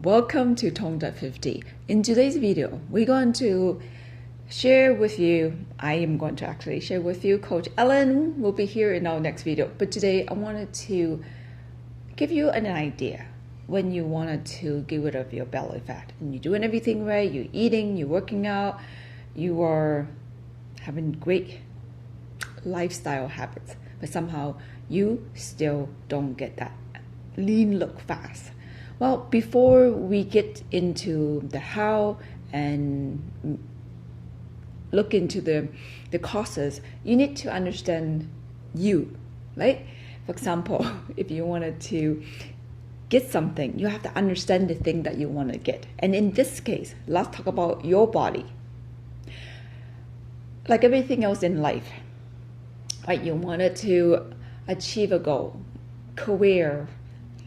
Welcome to Tong.50. In today's video, we're going to share with you, I am going to actually share with you, Coach Helen will be here in our next video. But today I wanted to give you an idea when you wanted to get rid of your belly fat and you're doing everything right, you're eating, you're working out, you are having great lifestyle habits, but somehow you still don't get that lean look fast. Well, before we get into the how and look into the causes, you need to understand you, right? For example, if you wanted to get something, you have to understand the thing that you want to get. And in this case, let's talk about your body. Like everything else in life, right? You wanted to achieve a goal, career,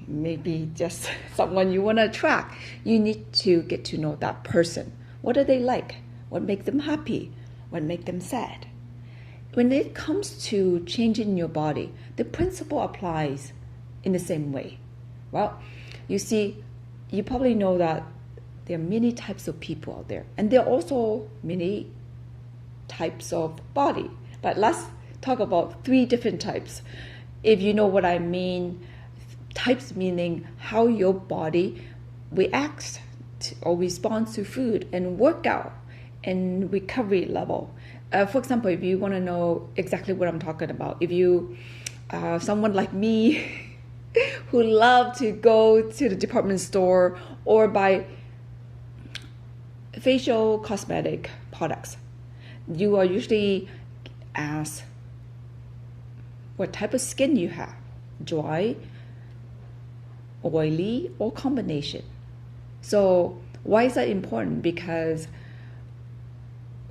maybe just someone you want to attract. You need to get to know that person. What are they like? What makes them happy? What makes them sad? When it comes to changing your body, the principle applies in the same way. Well, you see, you probably know that there are many types of people out there, and there are also many types of body. But let's talk about 3 different types. If you know what I mean, types meaning how your body reacts to, or responds to food and workout and recovery level. For example, if you want to know exactly what I'm talking about, if you someone like me who love to go to the department store or buy facial cosmetic products, you are usually asked what type of skin you have, dry, oily, or combination. So why is that important? Because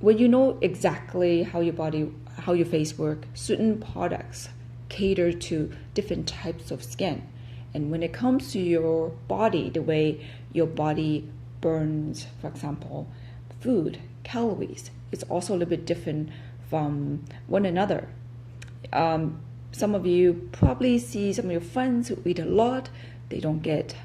when you know exactly how your body, how your face work, certain products cater to different types of skin. And when it comes to your body, the way your body burns, for example, food, calories, it's also a little bit different from one another. Some of you probably see some of your friends who eat a lot, they don't get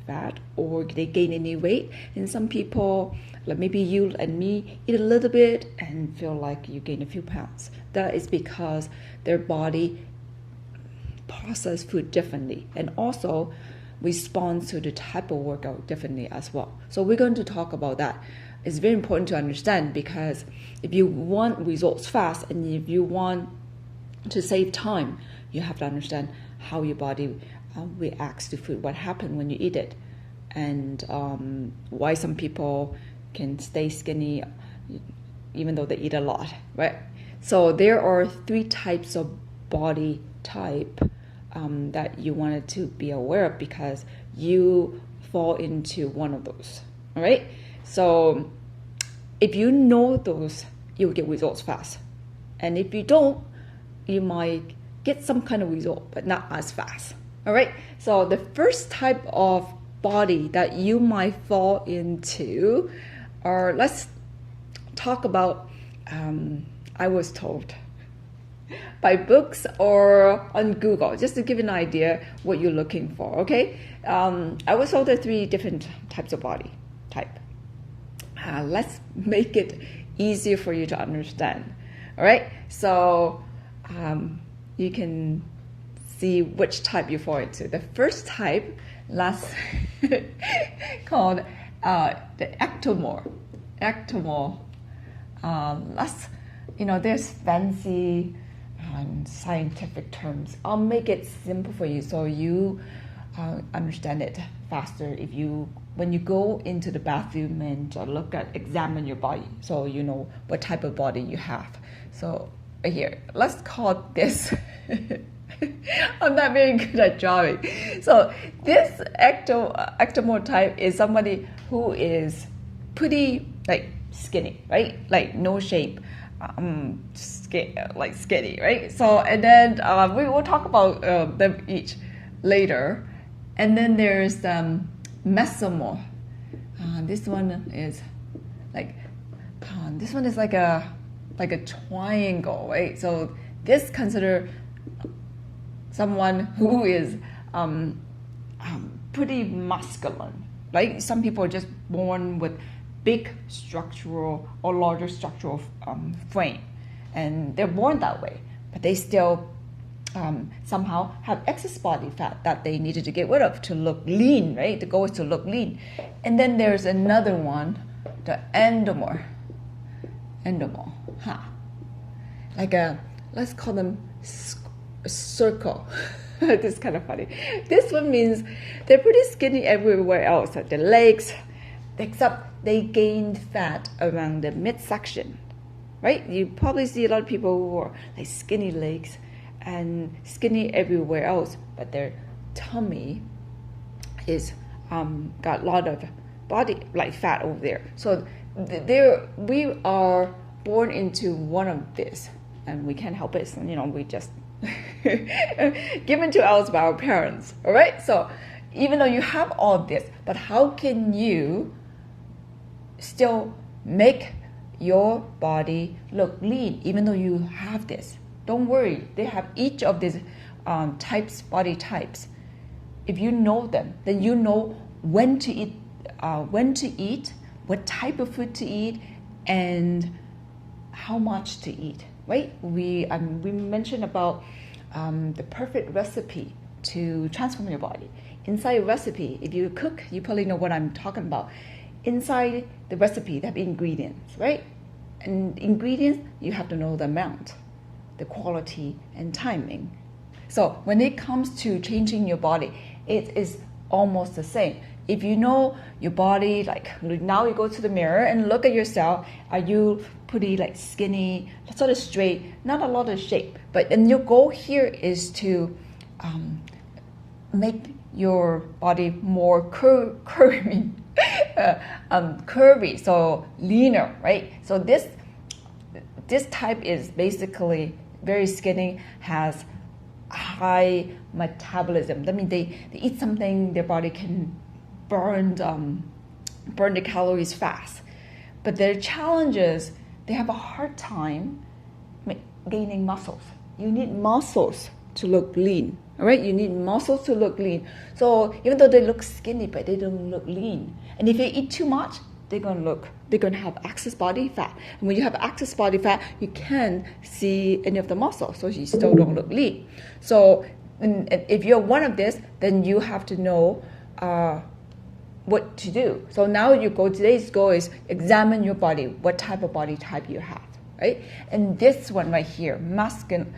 fat or they gain any weight. And some people, like maybe you and me, eat a little bit and feel like you gain a few pounds. That is because their body processes food differently and also responds to the type of workout differently as well. So we're going to talk about that. It's very important to understand, because if you want results fast and if you want to save time, you have to understand how your body reacts to food, what happens when you eat it, and why some people can stay skinny even though they eat a lot, right? So there are 3 types of body type that you wanted to be aware of, because you fall into one of those, all right? So if you know those, you'll get results fast. And if you don't, you might get some kind of result, but not as fast. All right. So the first type of body that you might fall into, or let's talk about, I was told by books or on Google, just to give an idea what you're looking for. Okay. I was told there are 3 different types of body type. Let's make it easier for you to understand. All right. So you can see which type you fall into. The first type, let's called the ectomorph. Ectomorph. There's fancy scientific terms. I'll make it simple for you so you understand it faster when you go into the bathroom and examine your body, so you know what type of body you have. So here, let's call this I'm not very good at drawing. So this ectomorph type is somebody who is pretty skinny, right? Like no shape, skinny, right? So and then we will talk about them each later. And then there's mesomorph. This one is like a triangle, right? So this consider someone who is pretty masculine, Like some people are just born with big structural or larger structural frame, and they're born that way, but they still somehow have excess body fat that they needed to get rid of to look lean, right? The goal is to look lean. And then there's another one, the endomorph, like let's call them a circle. This is kind of funny. This one means they're pretty skinny everywhere else, like the legs, except they gained fat around the midsection, right? You probably see a lot of people who are like skinny legs and skinny everywhere else, but their tummy is got a lot of body like fat over there. So we are born into one of this, and we can't help it. We just given to us by our parents. All right. So even though you have all of this, but how can you still make your body look lean even though you have this? Don't worry, they have each of these body types. If you know them, then you know when to eat, what type of food to eat, and how much to eat, right? We mentioned about the perfect recipe to transform your body. Inside a recipe, if you cook, you probably know what I'm talking about. Inside the recipe, there have ingredients, right? And ingredients, you have to know the amount, the quality, and timing. So when it comes to changing your body, it is almost the same. If you know your body, like now you go to the mirror and look at yourself, are you pretty like skinny, sort of straight, not a lot of shape, and your goal here is to make your body more curvy, so leaner, right? So this type is basically very skinny, has high metabolism. That means they eat something, their body can burn the calories fast. But their challenges, they have a hard time gaining muscles. You need muscles to look lean. All right, you need muscles to look lean. So even though they look skinny, but they don't look lean. And if you eat too much, they're gonna have excess body fat. And when you have excess body fat, you can't see any of the muscles, so you still don't look lean. So if you're one of this, then you have to know what to do. So now today's goal is examine your body, what type of body type you have, right? And this one right here, masculine,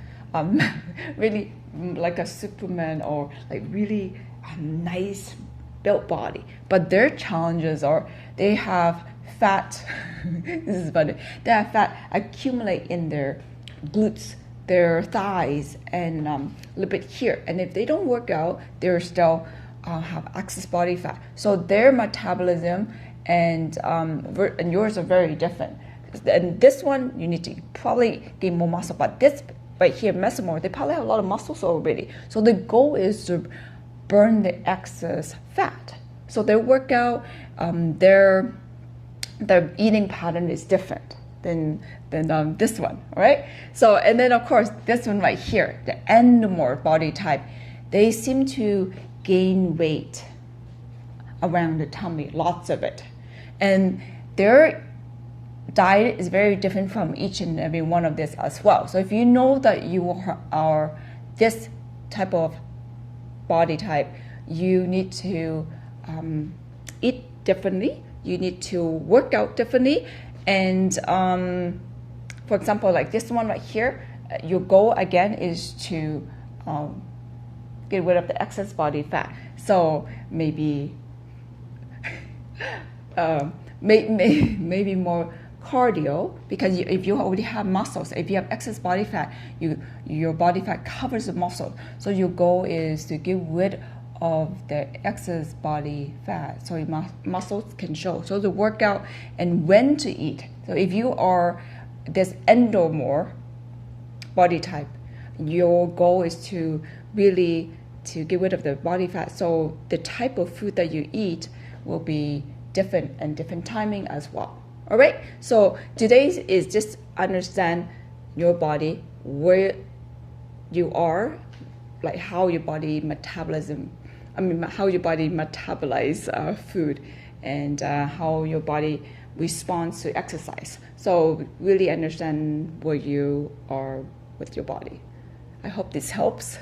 really like a Superman or like really nice built body. But their challenges are they have fat, this is funny, they have fat accumulate in their glutes, their thighs, and a little bit here. And if they don't work out, they're still have excess body fat. So their metabolism and yours are very different. And this one, you need to probably gain more muscle. But this right here, mesomorph, they probably have a lot of muscles already. So the goal is to burn the excess fat. So their workout, their eating pattern is different than this one, all right? So, and then of course, this one right here, the endomorph body type, they seem to gain weight around the tummy, lots of it. And their diet is very different from each and every one of this as well. So if you know that you are this type of body type, you need to eat differently, you need to work out differently. And for example, like this one right here, your goal again is to get rid of the excess body fat. So maybe maybe more cardio, because if you already have muscles, if you have excess body fat, your body fat covers the muscle. So your goal is to get rid of the excess body fat so your muscles can show. So the workout and when to eat. So if you are this endomorph body type, your goal is to really to get rid of the body fat. So the type of food that you eat will be different and different timing as well. All right. So today's is just understand your body, where you are, like how your body metabolism how your body metabolize food, and how your body responds to exercise. So really understand where you are with your body. I hope this helps.